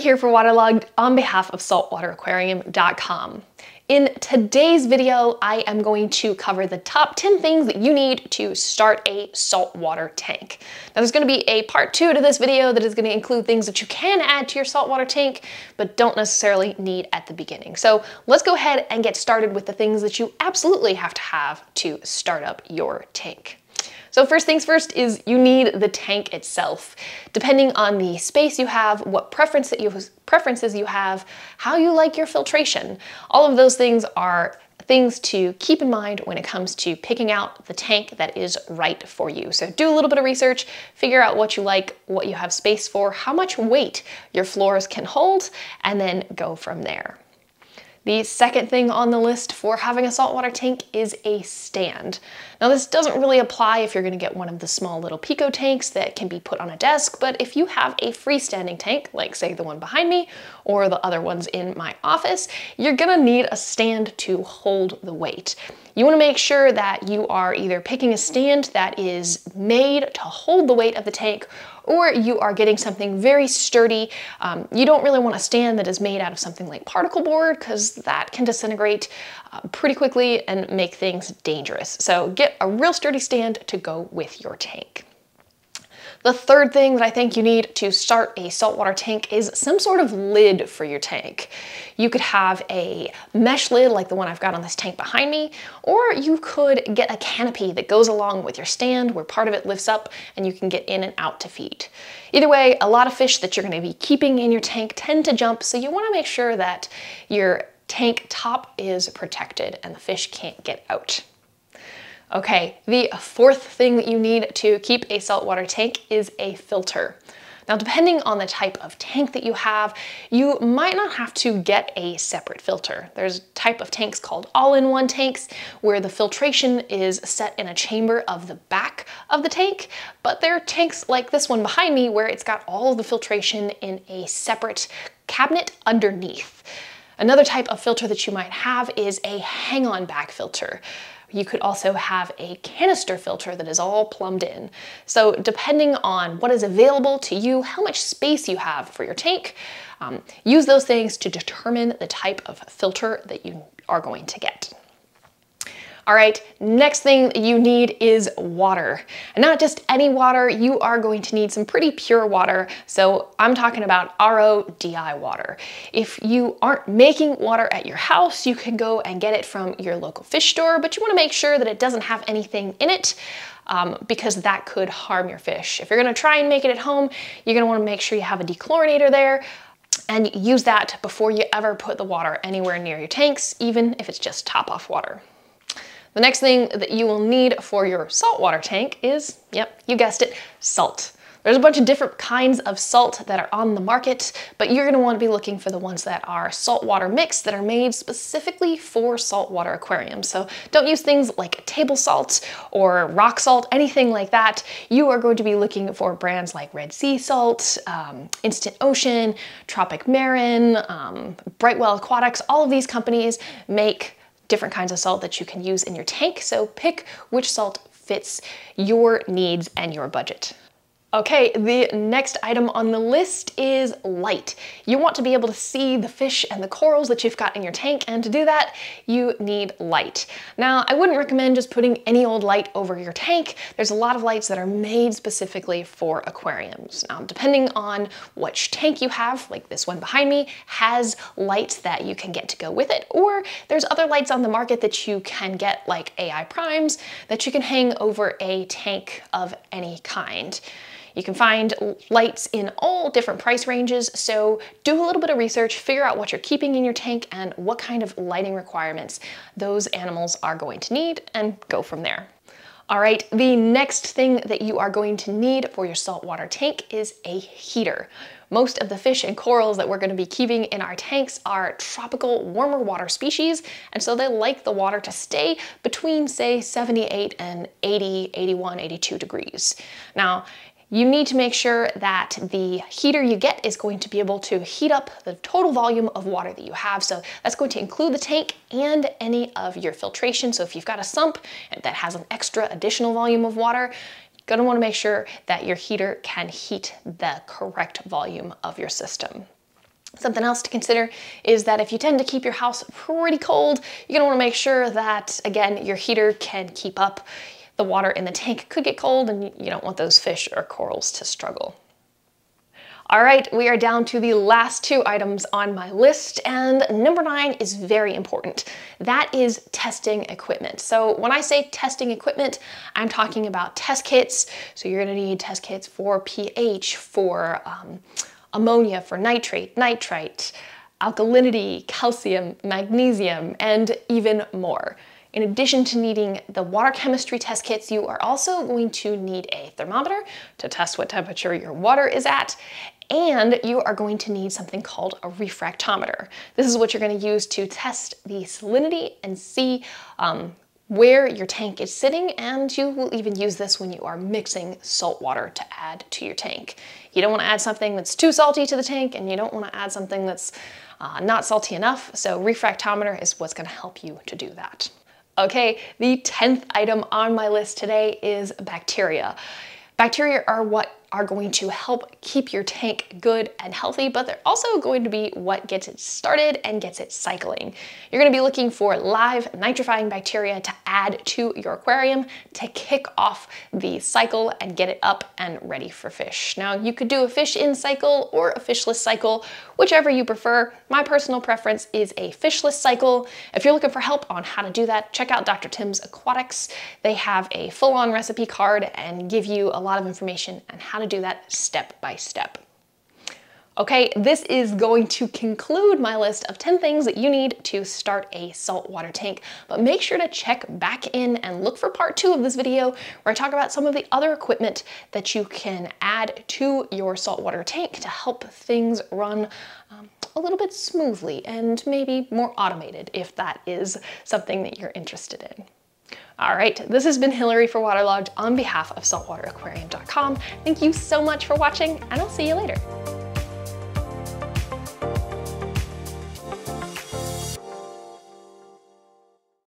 here for Waterlogged on behalf of SaltwaterAquarium.com. In today's video, I am going to cover the top 10 things that you need to start a saltwater tank. Now there's going to be a part 2 to this video that is going to include things that you can add to your saltwater tank, but don't necessarily need at the beginning. So let's go ahead and get started with the things that you absolutely have to start up your tank. So first things first is you need the tank itself. Depending on the space you have, what preferences you have, how you like your filtration. All of those things are things to keep in mind when it comes to picking out the tank that is right for you. So do a little bit of research, figure out what you like, what you have space for, how much weight your floors can hold, and then go from there. The second thing on the list for having a saltwater tank is a stand. Now this doesn't really apply if you're going to get one of the small little Pico tanks that can be put on a desk, but if you have a freestanding tank, like say the one behind me or the other ones in my office, you're going to need a stand to hold the weight. You want to make sure that you are either picking a stand that is made to hold the weight of the tank, or you are getting something very sturdy. You don't really want a stand that is made out of something like particle board, because that can disintegrate pretty quickly and make things dangerous. So get a real sturdy stand to go with your tank. The third thing that I think you need to start a saltwater tank is some sort of lid for your tank. You could have a mesh lid like the one I've got on this tank behind me, or you could get a canopy that goes along with your stand where part of it lifts up and you can get in and out to feed. Either way, a lot of fish that you're going to be keeping in your tank tend to jump, so you want to make sure that your tank top is protected and the fish can't get out. Okay, the fourth thing that you need to keep a saltwater tank is a filter. Now, depending on the type of tank that you have, you might not have to get a separate filter. There's a type of tanks called all-in-one tanks where the filtration is set in a chamber of the back of the tank, but there are tanks like this one behind me where it's got all of the filtration in a separate cabinet underneath. Another type of filter that you might have is a hang-on back filter. You could also have a canister filter that is all plumbed in. So depending on what is available to you, how much space you have for your tank, use those things to determine the type of filter that you are going to get. All right, next thing you need is water. And not just any water, you are going to need some pretty pure water. So I'm talking about RO/DI water. If you aren't making water at your house, you can go and get it from your local fish store, but you want to make sure that it doesn't have anything in it because that could harm your fish. If you're going to try and make it at home, you're going to want to make sure you have a dechlorinator there and use that before you ever put the water anywhere near your tanks, even if it's just top-off water. The next thing that you will need for your saltwater tank is, yep, you guessed it, salt. There's a bunch of different kinds of salt that are on the market, but you're going to want to be looking for the ones that are saltwater mix that are made specifically for saltwater aquariums. So don't use things like table salt or rock salt, anything like that. You are going to be looking for brands like Red Sea Salt, Instant Ocean, Tropic Marin, Brightwell Aquatics. All of these companies make different kinds of salt that you can use in your tank, so pick which salt fits your needs and your budget. Okay, the next item on the list is light. You want to be able to see the fish and the corals that you've got in your tank, and to do that, you need light. Now, I wouldn't recommend just putting any old light over your tank. There's a lot of lights that are made specifically for aquariums. Depending on which tank you have, like this one behind me, has lights that you can get to go with it, or there's other lights on the market that you can get, like AI primes, that you can hang over a tank of any kind. You can find lights in all different price ranges, so do a little bit of research, figure out what you're keeping in your tank and what kind of lighting requirements those animals are going to need, and go from there. All right, the next thing that you are going to need for your saltwater tank is a heater. Most of the fish and corals that we're going to be keeping in our tanks are tropical warmer water species, and so they like the water to stay between, say, 78 and 80, 81, 82 degrees. Now, you need to make sure that the heater you get is going to be able to heat up the total volume of water that you have. So that's going to include the tank and any of your filtration. So if you've got a sump that has an extra additional volume of water, you're going to want to make sure that your heater can heat the correct volume of your system. Something else to consider is that if you tend to keep your house pretty cold, you're gonna wanna make sure that, again, your heater can keep up. The water in the tank could get cold and you don't want those fish or corals to struggle. All right, we are down to the last 2 items on my list, and number 9 is very important. That is testing equipment. So when I say testing equipment, I'm talking about test kits. So you're gonna need test kits for pH, for ammonia, for nitrate, nitrite, alkalinity, calcium, magnesium, and even more. In addition to needing the water chemistry test kits, you are also going to need a thermometer to test what temperature your water is at, and you are going to need something called a refractometer. This is what you're going to use to test the salinity and see where your tank is sitting, and you will even use this when you are mixing salt water to add to your tank. You don't want to add something that's too salty to the tank, and you don't want to add something that's not salty enough, so refractometer is what's going to help you to do that. Okay, the 10th item on my list today is bacteria. Bacteria are what are going to help keep your tank good and healthy, but they're also going to be what gets it started and gets it cycling. You're going to be looking for live nitrifying bacteria to add to your aquarium to kick off the cycle and get it up and ready for fish. Now, you could do a fish in cycle or a fishless cycle, whichever you prefer. My personal preference is a fishless cycle. If you're looking for help on how to do that, check out Dr. Tim's Aquatics. They have a full-on recipe card and give you a lot of information on how to do that step by step. Okay, this is going to conclude my list of 10 things that you need to start a saltwater tank, but make sure to check back in and look for part 2 of this video where I talk about some of the other equipment that you can add to your saltwater tank to help things run a little bit smoothly and maybe more automated if that is something that you're interested in. All right, this has been Hilary for Waterlogged on behalf of SaltwaterAquarium.com. Thank you so much for watching, and I'll see you later.